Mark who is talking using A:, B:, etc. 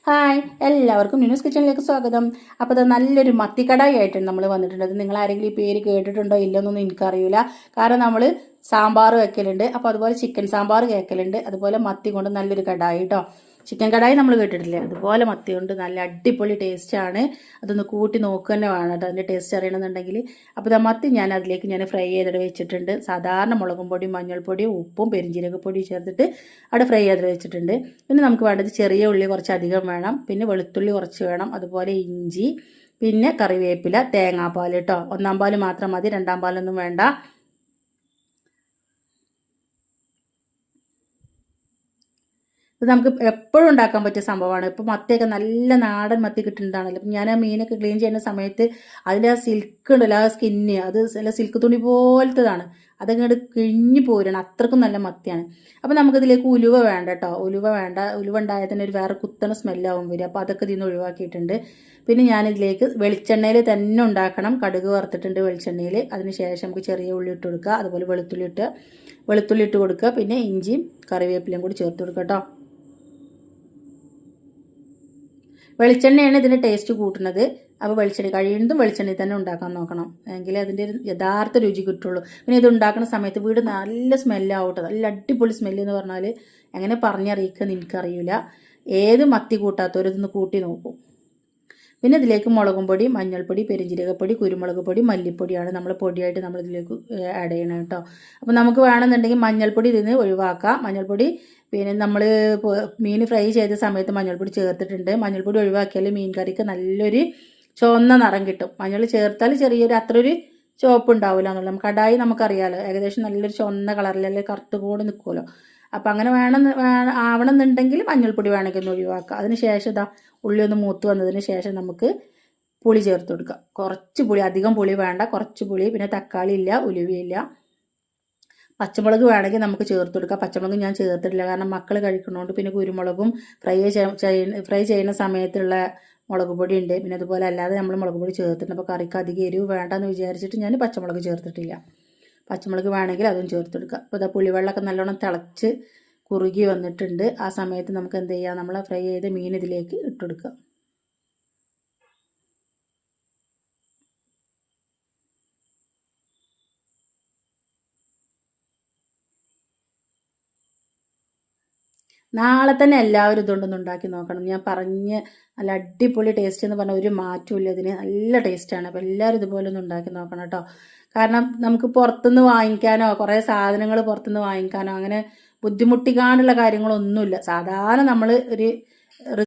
A: Hi, എല്ലാവർക്കും news കിച്ചണിലേക്ക് സ്വാഗതം. അപ്പോൾ അത് നല്ലൊരു മത്തിക്കടായി ആയിട്ടാണ് നമ്മൾ വന്നിട്ടുള്ളത്. നിങ്ങൾ ആരെങ്കിലും ഈ പേര് കേട്ടിട്ടുണ്ടോ ഇല്ലെന്നൊന്നും എനിക്കറിയില്ല. കാരണം നമ്മൾ സാമ്പാർ വെക്കലുണ്ട്, അപ്പോൾ അതുപോലെ ചിക്കൻ സാമ്പാർ കേൾക്കലുണ്ട്, അതുപോലെ മത്തി കൊണ്ട് നല്ലൊരു കടായി കേട്ടോ. ചിക്കൻ കടായി നമ്മൾ കേട്ടിട്ടില്ലേ, അതുപോലെ മത്തി കൊണ്ട് നല്ല അടിപൊളി ടേസ്റ്റാണ്. അതൊന്ന് കൂട്ടി നോക്കുക തന്നെ വേണം കേട്ടോ, അതിൻ്റെ ടേസ്റ്റ് അറിയണമെന്നുണ്ടെങ്കിൽ. അപ്പോൾ ഇതാ മത്തി അതിലേക്ക് ഞാൻ ഫ്രൈ ചെയ്തിട്ട് വെച്ചിട്ടുണ്ട്. സാധാരണ മുളകും പൊടിയും മഞ്ഞൾപ്പൊടിയും ഉപ്പും പെരിഞ്ജീരകപ്പൊടിയും ചേർത്തിട്ട് അവിടെ ഫ്രൈ ചെയ്തിട്ട് വെച്ചിട്ടുണ്ട്. പിന്നെ നമുക്ക് വേണ്ടത് ചെറിയ ഉള്ളി കുറച്ച് അധികം വേണം, പിന്നെ വെളുത്തുള്ളി കുറച്ച് വേണം, അതുപോലെ ഇഞ്ചി, പിന്നെ കറിവേപ്പില, തേങ്ങാപ്പാൽ കേട്ടോ. ഒന്നാം പാൽ മാത്രം മതി, രണ്ടാം പാലൊന്നും വേണ്ട. ഇത് നമുക്ക് എപ്പോഴും ഉണ്ടാക്കാൻ പറ്റിയ സംഭവമാണ്. ഇപ്പോൾ മത്തിയൊക്കെ നല്ല നാടൻ മത്തി കിട്ടുന്നതാണല്ലോ. അപ്പം ഞാൻ ആ മീനൊക്കെ ക്ലീൻ ചെയ്യുന്ന സമയത്ത് അതിൽ ആ സിൽക്ക് ഉണ്ടല്ലോ, ആ സ്കിന്ന് അത് നല്ല സിൽക്ക് തുണി പോലത്തതാണ്. അതങ്ങോട്ട് കിഴിഞ്ഞു പോരണം, അത്രക്കും നല്ല മത്തിയാണ്. അപ്പോൾ നമുക്കിതിലേക്ക് ഉലുവ വേണ്ട കേട്ടോ. ഉലുവ വേണ്ട, ഉലുവ ഉണ്ടായാൽ തന്നെ ഒരു വേറെ കുത്തണ സ്മെല്ലാവും വരും. അപ്പോൾ അതൊക്കെ ഇതിൽ നിന്ന് ഒഴിവാക്കിയിട്ടുണ്ട്. പിന്നെ ഞാനിതിലേക്ക് വെളിച്ചെണ്ണയിൽ തന്നെ ഉണ്ടാക്കണം. കടുക് വറുത്തിട്ടുണ്ട് വെളിച്ചെണ്ണയിൽ. അതിന് ശേഷം നമുക്ക് ചെറിയ ഉള്ളി ഇട്ട് കൊടുക്കുക, അതുപോലെ വെളുത്തുള്ളി ഇട്ട് കൊടുക്കുക, പിന്നെ ഇഞ്ചിയും കറിവേപ്പിലയും കൂടി ചേർത്ത് കൊടുക്കുക കേട്ടോ. വെളിച്ചെണ്ണയാണ് ഇതിൻ്റെ ടേസ്റ്റ് കൂട്ടുന്നത്. അപ്പോൾ വെളിച്ചെണ്ണ കഴിയുന്നതും വെളിച്ചെണ്ണയിൽ തന്നെ ഉണ്ടാക്കാൻ നോക്കണം, എങ്കിലേ അതിൻ്റെ ഒരു യഥാർത്ഥ രുചി കിട്ടുള്ളൂ. പിന്നെ ഇത് ഉണ്ടാക്കുന്ന സമയത്ത് വീട് നല്ല സ്മെല്ലാവട്ടെ, നല്ല അടിപൊളി സ്മെല്ല് എന്ന് പറഞ്ഞാൽ എങ്ങനെ പറഞ്ഞറിയിക്കുമെന്ന് എനിക്കറിയില്ല. ഏത് മത്തി കൂട്ടാത്തവരിതൊന്ന് കൂട്ടി നോക്കും. പിന്നെ ഇതിലേക്ക് മുളകും പൊടി, മഞ്ഞൾപ്പൊടി, പെരിഞ്ജീരകപ്പൊടി, കുരുമുളക് പൊടി, മല്ലിപ്പൊടിയാണ് നമ്മൾ പൊടിയായിട്ട് നമ്മളിതിലേക്ക് ആഡ് ചെയ്യണം കേട്ടോ. അപ്പോൾ നമുക്ക് വേണമെന്നുണ്ടെങ്കിൽ മഞ്ഞൾപ്പൊടി ഇതിൽ നിന്ന് ഒഴിവാക്കാം. മഞ്ഞൾപ്പൊടി പിന്നെ നമ്മൾ മീൻ ഫ്രൈ ചെയ്ത സമയത്ത് മഞ്ഞൾപ്പൊടി ചേർത്തിട്ടുണ്ട്. മഞ്ഞൾപ്പൊടി ഒഴിവാക്കിയാൽ മീൻ കറിക്ക് നല്ലൊരു ചുവന്ന നിറം കിട്ടും. മഞ്ഞൾ ചേർത്താൽ ചെറിയൊരു അത്രയൊരു ചുവപ്പ് ഉണ്ടാവില്ല എന്നുള്ളത് കടായി നമുക്കറിയാമല്ലോ. ഏകദേശം നല്ലൊരു ചുവന്ന കളറിലല്ലേ കറുത്ത് കൂടി നിൽക്കുമല്ലോ. അപ്പം അങ്ങനെ ആവണമെന്നുണ്ടെങ്കിൽ മഞ്ഞൾപ്പൊടി വേണമെങ്കിൽ ഒന്ന് ഒഴിവാക്കുക. അതിന് ശേഷം ഇതാ ഉള്ളി ഒന്ന് മൂത്ത് വന്നതിന് ശേഷം നമുക്ക് പുളി ചേർത്ത് കൊടുക്കുക. കുറച്ച് പുളി, അധികം പുളി വേണ്ട, കുറച്ച് പുളി. പിന്നെ തക്കാളി ഇല്ല, ഉലുവയില്ല. പച്ചമുളക് വേണമെങ്കിൽ നമുക്ക് ചേർത്ത് കൊടുക്കാം. പച്ചമുളക് ഞാൻ ചേർത്തിട്ടില്ല, കാരണം മക്കൾ കഴിക്കുന്നതുകൊണ്ട്. പിന്നെ കുരുമുളകും ഫ്രൈ ചെയ്യുന്ന സമയത്തുള്ള മുളക് പൊടി ഉണ്ട്. പിന്നെ അതുപോലെ അല്ലാതെ നമ്മൾ മുളക് പൊടി ചേർത്തിട്ടുണ്ട്. അപ്പോൾ കറിക്ക് അധികം എരിവ് വേണ്ടെന്ന് വിചാരിച്ചിട്ട് ഞാൻ പച്ചമുളക് ചേർത്തിട്ടില്ല. പച്ചമുളക് വേണമെങ്കിൽ അതും ചേർത്തെടുക്കുക. അപ്പോൾ ഇതാ പുളിവെള്ളമൊക്കെ നല്ലോണം തിളച്ച് കുറുകി വന്നിട്ടുണ്ട്. ആ സമയത്ത് നമുക്ക് എന്ത് ചെയ്യാം, നമ്മൾ ഫ്രൈ ചെയ്ത മീൻ ഇതിലേക്ക് ഇട്ടെടുക്കുക. നാളെ തന്നെ എല്ലാവരും ഇതുകൊണ്ടൊന്ന് ഉണ്ടാക്കി നോക്കണം. ഞാൻ പറഞ്ഞ് നല്ല അടിപൊളി ടേസ്റ്റ് എന്ന് പറഞ്ഞാൽ ഒരു മാറ്റമില്ല, ഇതിന് നല്ല ടേസ്റ്റാണ്. അപ്പോൾ എല്ലാവരും ഇതുപോലെ ഒന്ന് ഉണ്ടാക്കി നോക്കണം കേട്ടോ. കാരണം നമുക്ക് പുറത്തുനിന്ന് വാങ്ങിക്കാനോ കുറേ സാധനങ്ങൾ പുറത്തുനിന്ന് വാങ്ങിക്കാനോ അങ്ങനെ ബുദ്ധിമുട്ടിക്കാനുള്ള കാര്യങ്ങളൊന്നുമില്ല. സാധാരണ നമ്മൾ ഒരു